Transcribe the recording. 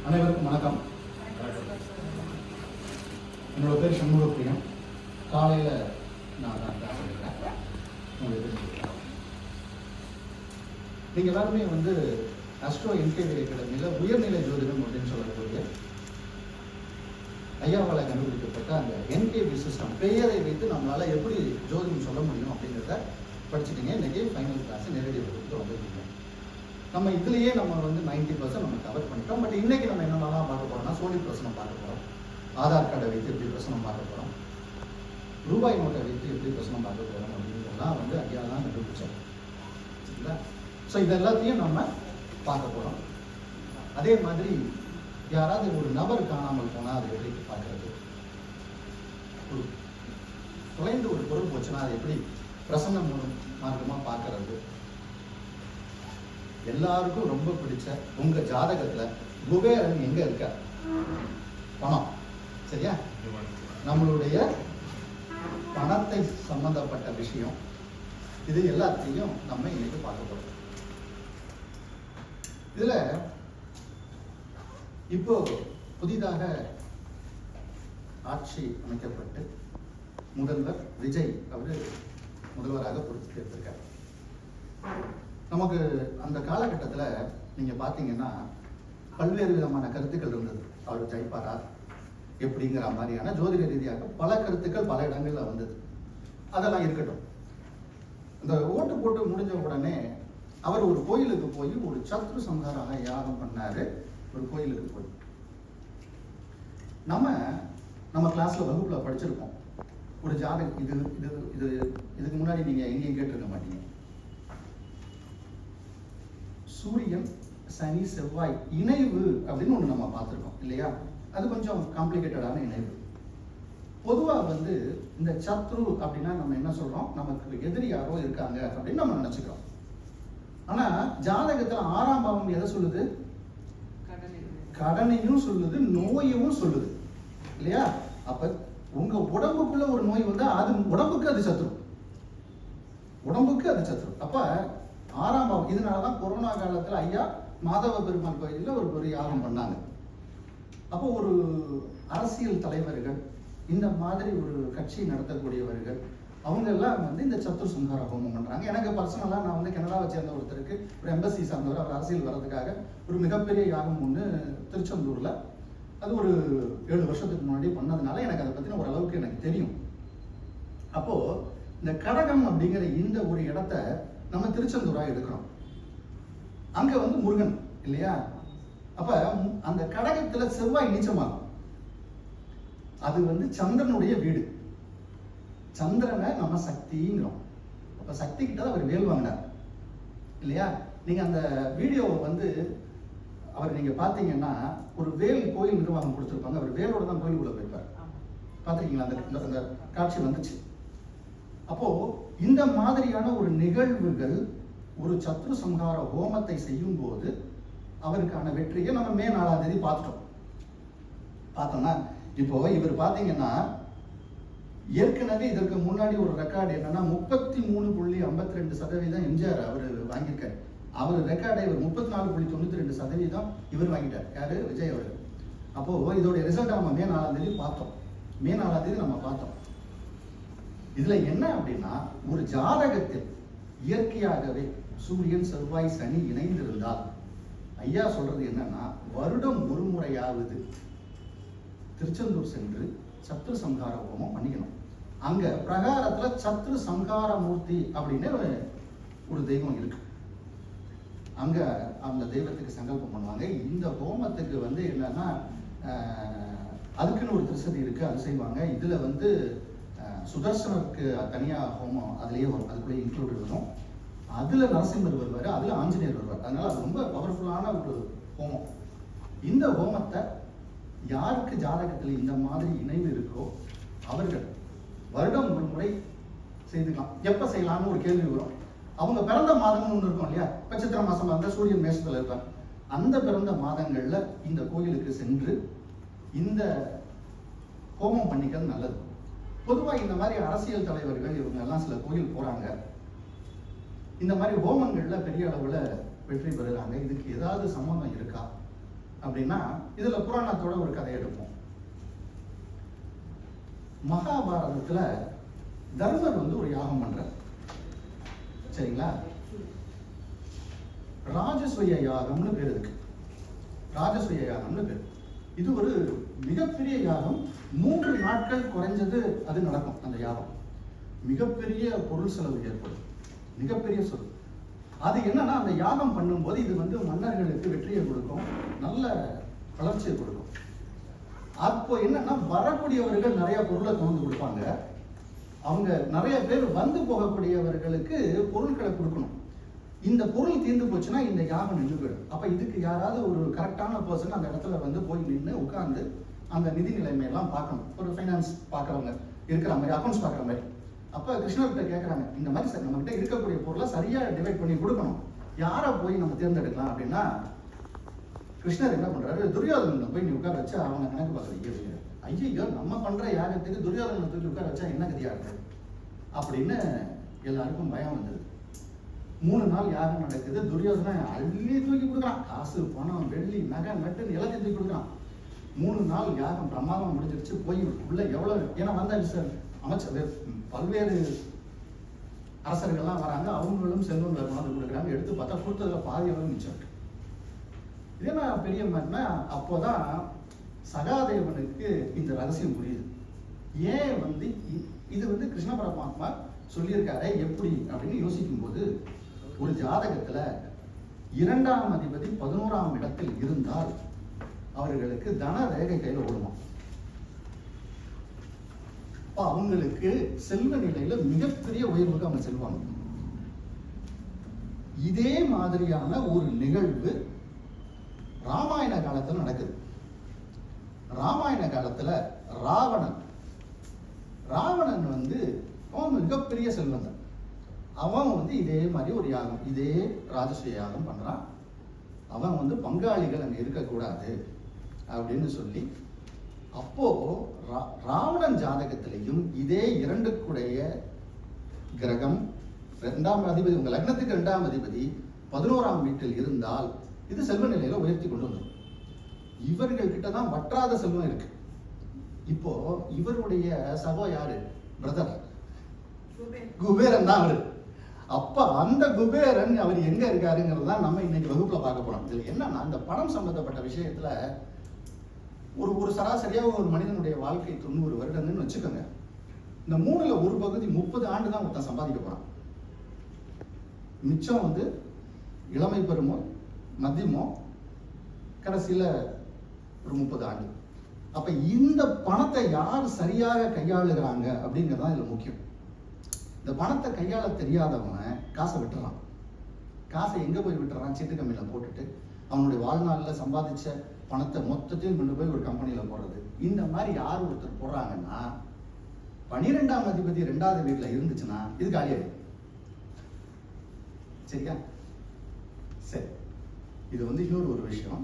அனைவருக்கும் வணக்கம். என்னோட பேர் சண்முகப்பிரியம். காலையில் நான் தான் கிளாஸ் எடுக்கிறேன். நீங்கள் எல்லாருமே அஸ்ட்ரோ என்கேவி அகாடமியில் உயர்நிலை ஜோதிடம் அப்படின்னு சொல்லக்கூடிய ஐயாவால் கண்டுபிடிக்கப்பட்ட அந்த என்கேவி சிஸ்டம் பெயரை வைத்து நம்மளால் எப்படி ஜோதிடம் சொல்ல முடியும் அப்படிங்கிறத படிச்சுட்டீங்க. இன்றைக்கி ஃபைனல் கிளாஸ் நேரடி வகுப்புக்கு வந்துருக்கீங்க. நம்ம இதுலேயே நம்ம 90% நம்ம கவர் பண்ணிட்டோம். பட் இன்றைக்கி நம்ம என்னென்னலாம் பார்க்க போகிறோம்னா, சோனி பிரசனம் பார்க்க போகிறோம், ஆதார் கார்டை வைத்து எப்படி பிரசனம் பார்க்க போகிறோம், ரூபாய் நோட்டை வைத்து எப்படி பிரசனம் பார்க்க போகிறோம் அப்படிங்கிறதெல்லாம் ஐயா தான் கண்டுபிடிச்சோம். சரிங்களா? ஸோ இது எல்லாத்தையும் நம்ம பார்க்க போகிறோம். அதே மாதிரி யாராவது ஒரு நபர் காணாமல் போனால் அதை எப்படி பார்க்கறது, ஒரு தொலைந்து ஒரு பொருள் போச்சுன்னா அதை எப்படி பிரசன்ன மார்க்கமாக பார்க்கறது, எல்லாருக்கும் ரொம்ப பிடிச்ச உங்க ஜாதகத்துல குபேரன் எங்க இருக்க, பணம், சரியா, நம்மளுடைய பணத்தை சம்பந்தப்பட்ட விஷயம், இது எல்லாத்தையும் நம்ம இன்னைக்கு பார்க்க போறோம். இதுல இப்போ புதிதாக ஆட்சி அமைக்கப்பட்டு முதல்வர் விஜய் அவரு முதல்வராக பொறுப்பேற்றிருக்கார். நமக்கு அந்த காலகட்டத்தில் நீங்கள் பார்த்தீங்கன்னா பல்வேறு விதமான கருத்துக்கள் இருந்தது. அவர் ஜெயிப்பாரா எப்படிங்கிற மாதிரியான ஜோதிட ரீதியாக பல கருத்துக்கள் பல இடங்களில் வந்தது. அதெல்லாம் இருக்கட்டும். இந்த ஓட்டு போட்டு முடிஞ்ச உடனே அவர் ஒரு கோயிலுக்கு போய் ஒரு சத்ரு சம்ஹாராக யாகம் பண்ணாரு. ஒரு கோயிலுக்கு போய் நம்ம கிளாஸ்ல வகுப்புல படிச்சிருக்கோம். ஒரு ஜாதகம் இது இது இது இதுக்கு முன்னாடி நீங்க எங்கேயும் கேட்டிருக்க மாட்டீங்க. சூரியன் சனி செவ்வாய் இணைவு அப்படின்னு ஒன்று நம்ம பார்த்துருக்கோம் இல்லையா? அது கொஞ்சம் காம்ப்ளிகேட்டடான இணைவு. பொதுவாக இந்த சத்ரு அப்படின்னா நம்ம என்ன சொல்றோம், நமக்கு எதிரி யாரோ இருக்காங்க அப்படின்னு நம்ம நினைச்சுக்கிறோம். ஆனா ஜாதகத்துல 6ஆம் பாவம் எதை சொல்லுது? கடனையும் சொல்லுது, நோயையும் சொல்லுது இல்லையா? அப்ப உங்க உடம்புக்குள்ள ஒரு நோய் அது உடம்புக்கு அது சத்ரு, உடம்புக்கு அது சத்ரு. அப்ப 6ஆம் பாவம். இதனாலதான் கொரோனா காலத்துல ஐயா மாதவ பெருமாள் கோயிலில் ஒரு பெரிய யாகம் பண்ணாங்க. அப்போ ஒரு அரசியல் தலைவர்கள், இந்த மாதிரி ஒரு கட்சி நடத்தக்கூடியவர்கள், அவங்க எல்லாம் இந்த சத்ரு சம்ஹார ஹோமம் பண்றாங்க. எனக்கு பர்சனலா நான் கனடாவை சேர்ந்த ஒருத்தருக்கு, ஒரு எம்பசி சார்ந்தவர், அவர் அரசியல் வர்றதுக்காக ஒரு மிகப்பெரிய யாகம் ஒன்று திருச்செந்தூர்ல, அது ஒரு 7 வருஷத்துக்கு முன்னாடி பண்ணதுனால எனக்கு அதை பத்தின ஓரளவுக்கு எனக்கு தெரியும். அப்போ இந்த கடகம் அப்படிங்கிற இந்த ஒரு இடத்த நம்ம திருச்செந்தூரா எடுக்கிறோம். அங்க முருகன் இல்லையா? அப்ப அந்த கடகத்துல செவ்வாய் நீச்சமாகும். அது சந்திரனுடைய வீடு. சந்திரனை நம்ம சக்திங்கிறோம். அப்ப சக்தி கிட்ட அவர் வேல் வாங்கினார் இல்லையா? நீங்க அந்த வீடியோ அவர் நீங்க பாத்தீங்கன்னா ஒரு வேல் கோயில் நிர்வாகம் கொடுத்திருப்பாங்க. அவர் வேலோட தான் கோயிலுக்குள்ள போயிருப்பார். பாத்திருக்கீங்களா? அந்த காட்சி வந்துச்சு. அப்போ இந்த மாதிரியான ஒரு நிகழ்வுகள் ஒரு சத்ரு சம்ஹார ஹோமத்தை செய்யும் போது அவருக்கான வெற்றியை நம்ம மே 4ஆம் தேதி பார்த்தோம்னா, இப்போ இவர் பாத்தீங்கன்னா ஏற்கனவே இதற்கு முன்னாடி ஒரு ரெக்கார்டு என்னன்னா 33.52% எம்ஜிஆர் அவர் வாங்கியிருக்காரு. அவர் ரெக்கார்டை இவர் 34.92% இவர் வாங்கிட்டார். யாரு? விஜய் அவர். அப்போ இதோட ரிசல்ட் நம்ம மே 4ஆம் தேதி பார்த்தோம். மே 4ஆம் தேதி நம்ம பார்த்தோம். இதுல என்ன அப்படின்னா, ஒரு ஜாதகத்தில் இயற்கையாகவே சூரியன் செவ்வாய் சனி இணைந்திருந்தால் ஐயா சொல்றது என்னன்னா, வருடம் ஒரு முறையாவது திருச்செந்தூர் சென்று சத்ரு சம்ஹார ஹோமம் பண்ணிக்கணும். அங்க பிரகாரத்துல சத்ரு சம்ஹார மூர்த்தி அப்படின்னு ஒரு தெய்வம் இருக்கு. அங்க அந்த தெய்வத்துக்கு சங்கல்பம் பண்ணுவாங்க. இந்த ஹோமத்துக்கு என்னன்னா அதுக்குன்னு ஒரு திருசதி இருக்கு, அது செய்வாங்க. இதுல சுதர்சனருக்கு தனியா ஹோமம் அதுலயே வரும், அதுக்குள்ளே இன்க்ளூட் இருக்கும். அதுல நரசிம்மர் வருவாரு, அதுல ஆஞ்சநேயர் வருவார். அதனால அது ரொம்ப பவர்ஃபுல்லான ஒரு ஹோமம். இந்த ஹோமத்தை யாருக்கு ஜாதகத்தில் இந்த மாதிரி இணைவு இருக்கோ அவர்கள் வருடம் ஒரு முறை செய்துக்கலாம். எப்ப செய்யலாம்னு ஒரு கேள்வி வரும். அவங்க பிறந்த மாதம்னு ஒன்று இருக்கும் இல்லையா? நட்சத்திர மாசம் இருந்தால் சூரியன் மேஷத்துல இருப்பாங்க. அந்த பிறந்த மாதங்கள்ல இந்த கோயிலுக்கு சென்று இந்த ஹோமம் பண்ணிக்கிறது நல்லது. பொதுவாக இந்த மாதிரி அரசியல் தலைவர்கள் இவங்க எல்லாம் சில கோயில் போறாங்க. இந்த மாதிரி ஹோமங்கள்ல பெரிய அளவுல வெற்றி பெறுகிறாங்க. இதுக்கு ஏதாவது சம்பந்தம் இருக்கா அப்படின்னா இதுல புராணத்தோட ஒரு கதை எடுப்போம். மகாபாரதத்துல தர்மர் வந்து ஒரு யாகம் பண்றார், சரிங்களா? ராஜசுய யாகம்னு பேர் இருக்கு. ராஜசுய யாகம்னு பேர். இது ஒரு மிகப்பெரிய யாகம். 3 நாட்கள் குறைஞ்சது அது நடக்கும். அந்த யாகம் மிகப்பெரிய பொருள் செலவு ஏற்படும், மிகப்பெரிய சொல். அது என்னன்னா, அந்த யாகம் பண்ணும்போது இது வந்து மன்னர்களுக்கு வெற்றியை கொடுக்கும், நல்ல வளர்ச்சியை கொடுக்கும். அப்போ என்னன்னா, வரக்கூடியவர்கள் நிறைய பொருளை கொண்டு கொடுப்பாங்க. அவங்க நிறைய பேர் வந்து போகக்கூடியவர்களுக்கு பொருட்களை கொடுக்கணும். இந்த பொருள் தீர்ந்து போச்சுன்னா இந்த யாகம் நின்று போயிடும். அப்ப இதுக்கு யாராவது ஒரு கரெக்டான பர்சன் அந்த இடத்துல வந்து போய் நின்று உட்கார்ந்து அந்த நிதி நிலைமையெல்லாம் பார்க்கணும். ஒரு ஃபைனான்ஸ் பார்க்குறவங்க இருக்கிற மாதிரி, அக்கௌண்ட்ஸ் பார்க்குற மாதிரி. அப்ப கிருஷ்ணர்கிட்ட கேட்குறாங்க, இந்த மாதிரி சார் நம்மகிட்ட இருக்கக்கூடிய பொருளை சரியா டிவைட் பண்ணி கொடுக்கணும், யாரை போய் நம்ம தேர்ந்தெடுக்கலாம் அப்படின்னா, கிருஷ்ணர் என்ன பண்றாரு, துரியோதனனை போய் நீ உட்கார வச்சு அவங்க கணக்கு பார்க்குறீங்க. ஐயோ, நம்ம பண்ற யாகத்துக்கு துரியோதனனை தூக்கி உட்கார வச்சா என்ன கதியா இருக்கு அப்படின்னு எல்லாருக்கும் பயம் வந்தது. 3 நாள் யாகம் நடக்குது. துரியோதனன் அள்ளி தூக்கி கொடுக்குறான். காசு, பணம், வெள்ளி, நகை, நட்டு எல்லாத்தையும் தூக்கி கொடுக்குறான். 3 நாள் யாகம் பிரமாதம் முடிஞ்சிருச்சு. போய் உள்ள எவ்வளவு, ஏன்னா வந்த அமைச்சர் பல்வேறு அரசர்கள்லாம் வராங்க, அவங்களும் செல்வம் கொண்டாந்து கொடுக்குறாங்க. எடுத்து பார்த்தா கொடுத்ததுல பாதி அளவு மிச்சம் இருக்கு. இதே நான் பெரிய மாதிரினா, அப்போதான் சகாதேவனுக்கு இந்த ரகசியம் புரியுது. ஏன் வந்து இது வந்து கிருஷ்ண பரமாத்மா சொல்லியிருக்காரு எப்படி அப்படின்னு யோசிக்கும் போது, ஒரு ஜாதகத்துல 2ஆம் அதிபதி 11ஆம் இடத்தில் இருந்தால் அவர்களுக்கு தன ரேகை கையில ஓடுமா. அவங்களுக்கு செல்வ நிலையில மிகப்பெரிய உயர்வுக்கு அவங்க செல்வாங்க. இதே மாதிரியான ஒரு நிகழ்வு ராமாயண காலத்துல நடக்குது. ராமாயண காலத்துல ராவணன் வந்து அவன் மிகப்பெரிய செல்வந்தன். அவன் வந்து இதே மாதிரி ஒரு யாகம், இதே ராஜசுய யாகம் பண்றான். அவன் வந்து பங்காளிகள் அங்க இருக்கக்கூடாது அப்படின்னு சொல்லி, அப்போ ராவணன் ஜாதகத்திலையும் இதே 2 கிரகம் 2ஆம் அதிபதி, உங்க லக்னத்துக்கு 2ஆம் அதிபதி 11ஆம் வீட்டில் இருந்தால் இது செல்வ நிலையில உயர்த்தி கொண்டு வந்துடும். இவர்கள் கிட்டதான் வற்றாத செல்வம் இருக்கு. இப்போ இவருடைய சகோ யாரு, பிரதர் குபேரன் தான் அவரு. அப்ப அந்த குபேரன் அவர் எங்க இருக்காருங்கிறது தான் நம்ம இன்னைக்கு வகுப்புல பார்க்க போறோம். இதுல என்னன்னா, அந்த பணம் சம்பந்தப்பட்ட விஷயத்துல ஒரு சராசரியா ஒரு மனிதனுடைய வாழ்க்கை 90 வருடங்கள்னு வச்சுக்கோங்க. இந்த 3ல் ஒரு பகுதி 30 ஆண்டு தான் ஒருத்தன் சம்பாதிக்க போறான். மிச்சம் வந்து இளமை பெறுமோ, மத்தியமோ, கடைசியில ஒரு 30 ஆண்டு. அப்ப இந்த பணத்தை யார் சரியாக கையாளுகிறாங்க அப்படிங்கிறதான் இதுல முக்கியம். இந்த பணத்தை கையாள தெரியாதவன் காசை விட்டுறான். காசை எங்க போய் விட்டுறான், சீட்டு கம்பெனியில போட்டுட்டு அவனுடைய வாழ்நாளில் சம்பாதிச்ச பணத்தை மொத்தத்தையும் கொண்டு போய் ஒரு கம்பெனியில போடுறது. இந்த மாதிரி யார் ஒருத்தர் போடுறாங்கன்னா, 12ஆம் அதிபதி 2ஆவது வீட்டுல இருந்துச்சுன்னா இது காலியாயிடும். சரியா? சரி, இது வந்து இன்னொரு விஷயம்.